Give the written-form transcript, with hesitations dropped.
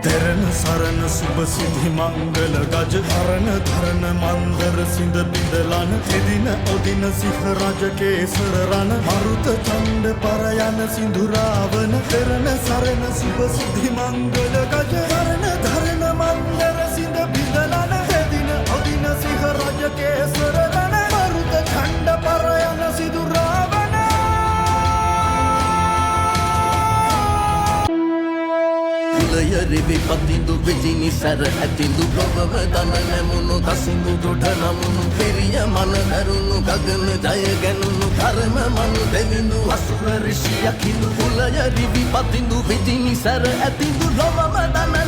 දෙරණ සරණ සුබ සිද්ධි මංගල ගජ කරන ධරණ මන්දර සිඳ බිඳලන එදින ඔදින සිහ රජ කේසර රණ මරුත ඡන්ද පරයන සිඳුරාවන දෙරණ සරණ සුබ සිද්ධි මංගල ගජ කරන ධරණ මන්දර සිඳ බිඳලන එදින ඔදින සිහ රජ කේසර රණ මරුත ඡන්ද පරයන සිඳුරාවන රිවි පතිඳු විජිනි සැර ඇතිඳු ප්‍රොබව දන නැමුණු දසිඳු දොඩ නමුණු පෙරිය මන දරුණු ගගන ජය ගැනුණු කර්ම මනු දෙවිඳු අසුර ඍෂියක් හිඳු කුලය රිවි පතිඳු විජිනි සැර ඇතිඳු ප්‍රොබව දන